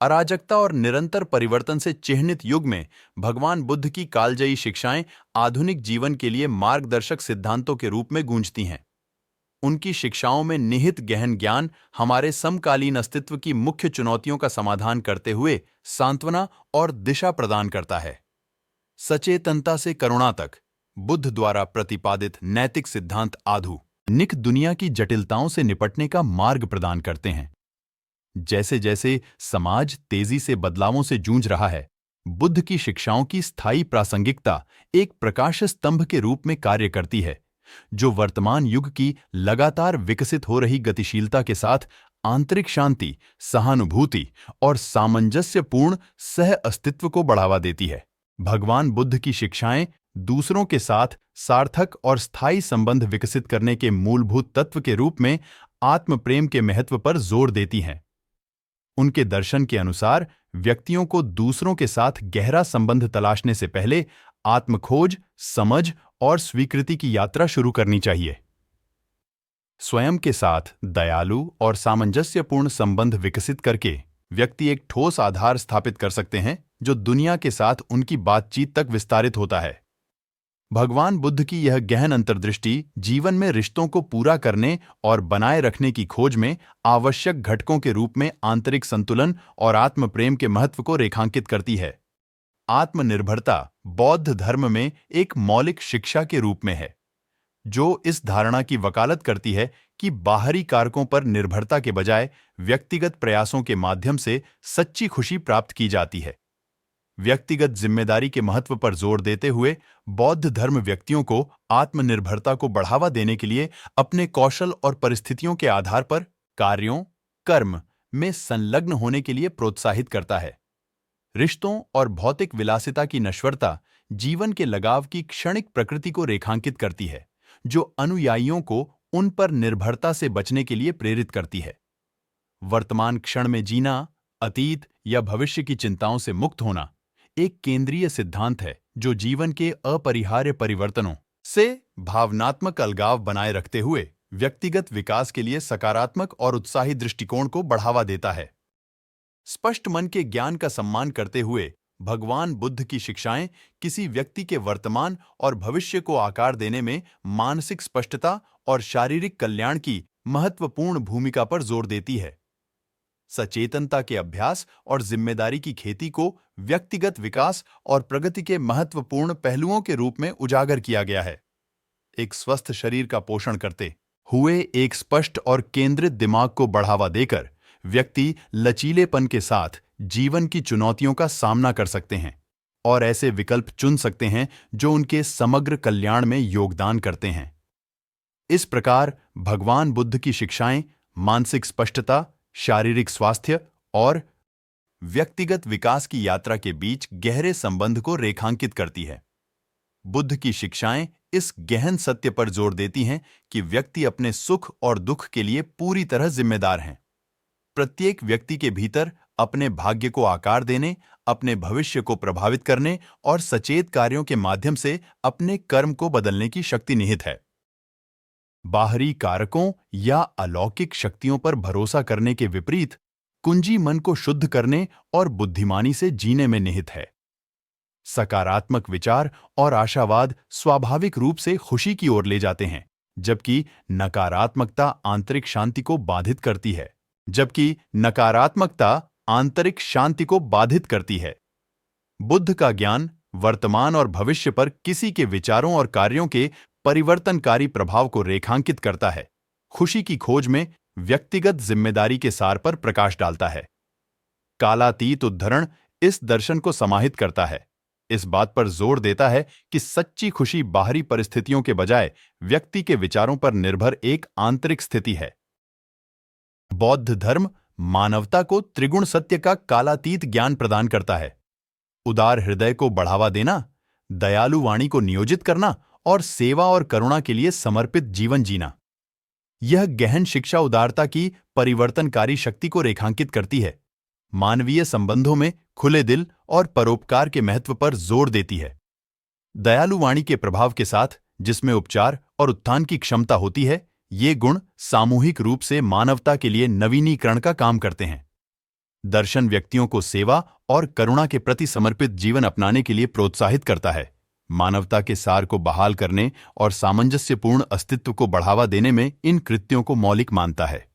अराजकता और निरंतर परिवर्तन से चिह्नित युग में भगवान बुद्ध की कालजयी शिक्षाएं आधुनिक जीवन के लिए मार्गदर्शक सिद्धांतों के रूप में गूंजती हैं। उनकी शिक्षाओं में निहित गहन ज्ञान हमारे समकालीन अस्तित्व की मुख्य चुनौतियों का समाधान करते हुए सांत्वना और दिशा प्रदान करता है। सचेतनता से करुणा तक बुद्ध द्वारा प्रतिपादित नैतिक सिद्धांत आधुनिक दुनिया की जटिलताओं से निपटने का मार्ग प्रदान करते हैं। जैसे जैसे समाज तेजी से बदलावों से जूझ रहा है, बुद्ध की शिक्षाओं की स्थायी प्रासंगिकता एक प्रकाश स्तंभ के रूप में कार्य करती है, जो वर्तमान युग की लगातार विकसित हो रही गतिशीलता के साथ आंतरिक शांति, सहानुभूति और सामंजस्यपूर्ण सह अस्तित्व को बढ़ावा देती है। भगवान बुद्ध की शिक्षाएं दूसरों के साथ सार्थक और स्थायी संबंध विकसित करने के मूलभूत तत्व के रूप में आत्म प्रेम के महत्व पर जोर देती हैं। उनके दर्शन के अनुसार व्यक्तियों को दूसरों के साथ गहरा संबंध तलाशने से पहले आत्मखोज, समझ और स्वीकृति की यात्रा शुरू करनी चाहिए। स्वयं के साथ दयालु और सामंजस्यपूर्ण संबंध विकसित करके व्यक्ति एक ठोस आधार स्थापित कर सकते हैं, जो दुनिया के साथ उनकी बातचीत तक विस्तारित होता है। भगवान बुद्ध की यह गहन अंतर्दृष्टि जीवन में रिश्तों को पूरा करने और बनाए रखने की खोज में आवश्यक घटकों के रूप में आंतरिक संतुलन और आत्म प्रेम के महत्व को रेखांकित करती है। आत्मनिर्भरता बौद्ध धर्म में एक मौलिक शिक्षा के रूप में है, जो इस धारणा की वकालत करती है कि बाहरी कारकों पर निर्भरता के बजाय व्यक्तिगत प्रयासों के माध्यम से सच्ची खुशी प्राप्त की जाती है। व्यक्तिगत जिम्मेदारी के महत्व पर जोर देते हुए बौद्ध धर्म व्यक्तियों को आत्मनिर्भरता को बढ़ावा देने के लिए अपने कौशल और परिस्थितियों के आधार पर कार्यों, कर्म में संलग्न होने के लिए प्रोत्साहित करता है। रिश्तों और भौतिक विलासिता की नश्वरता जीवन के लगाव की क्षणिक प्रकृति को रेखांकित करती है, जो अनुयायियों को उन पर निर्भरता से बचने के लिए प्रेरित करती है। वर्तमान क्षण में जीना, अतीत या भविष्य की चिंताओं से मुक्त होना एक केंद्रीय सिद्धांत है, जो जीवन के अपरिहार्य परिवर्तनों से भावनात्मक अलगाव बनाए रखते हुए व्यक्तिगत विकास के लिए सकारात्मक और उत्साही दृष्टिकोण को बढ़ावा देता है। स्पष्ट मन के ज्ञान का सम्मान करते हुए भगवान बुद्ध की शिक्षाएं किसी व्यक्ति के वर्तमान और भविष्य को आकार देने में मानसिक स्पष्टता और शारीरिक कल्याण की महत्वपूर्ण भूमिका पर जोर देती है। सचेतनता के अभ्यास और जिम्मेदारी की खेती को व्यक्तिगत विकास और प्रगति के महत्वपूर्ण पहलुओं के रूप में उजागर किया गया है। एक स्वस्थ शरीर का पोषण करते हुए एक स्पष्ट और केंद्रित दिमाग को बढ़ावा देकर व्यक्ति लचीलेपन के साथ जीवन की चुनौतियों का सामना कर सकते हैं और ऐसे विकल्प चुन सकते हैं जो उनके समग्र कल्याण में योगदान करते हैं। इस प्रकार भगवान बुद्ध की शिक्षाएं मानसिक स्पष्टता, शारीरिक स्वास्थ्य और व्यक्तिगत विकास की यात्रा के बीच गहरे संबंध को रेखांकित करती है। बुद्ध की शिक्षाएं इस गहन सत्य पर जोर देती हैं कि व्यक्ति अपने सुख और दुख के लिए पूरी तरह जिम्मेदार हैं। प्रत्येक व्यक्ति के भीतर अपने भाग्य को आकार देने, अपने भविष्य को प्रभावित करने और सचेत कार्यों के माध्यम से अपने कर्म को बदलने की शक्ति निहित है। बाहरी कारकों या अलौकिक शक्तियों पर भरोसा करने के विपरीत कुंजी मन को शुद्ध करने और बुद्धिमानी से जीने में निहित है। सकारात्मक विचार और आशावाद स्वाभाविक रूप से खुशी की ओर ले जाते हैं, जबकि नकारात्मकता आंतरिक शांति को बाधित करती है। बुद्ध का ज्ञान वर्तमान और भविष्य पर किसी के विचारों और कार्यों के परिवर्तनकारी प्रभाव को रेखांकित करता है, खुशी की खोज में व्यक्तिगत जिम्मेदारी के सार पर प्रकाश डालता है। कालातीत उद्धरण इस दर्शन को समाहित करता है, इस बात पर जोर देता है कि सच्ची खुशी बाहरी परिस्थितियों के बजाय व्यक्ति के विचारों पर निर्भर एक आंतरिक स्थिति है। बौद्ध धर्म मानवता को त्रिगुण सत्य का कालातीत ज्ञान प्रदान करता है। उदार हृदय को बढ़ावा देना, दयालु वाणी को नियोजित करना और सेवा और करुणा के लिए समर्पित जीवन जीना। यह गहन शिक्षा उदारता की परिवर्तनकारी शक्ति को रेखांकित करती है, मानवीय संबंधों में खुले दिल और परोपकार के महत्व पर जोर देती है। दयालु वाणी के प्रभाव के साथ, जिसमें उपचार और उत्थान की क्षमता होती है, ये गुण सामूहिक रूप से मानवता के लिए नवीनीकरण का काम करते हैं। दर्शन व्यक्तियों को सेवा और करुणा के प्रति समर्पित जीवन अपनाने के लिए प्रोत्साहित करता है, मानवता के सार को बहाल करने और सामंजस्यपूर्ण अस्तित्व को बढ़ावा देने में इन कृत्यों को मौलिक मानता है।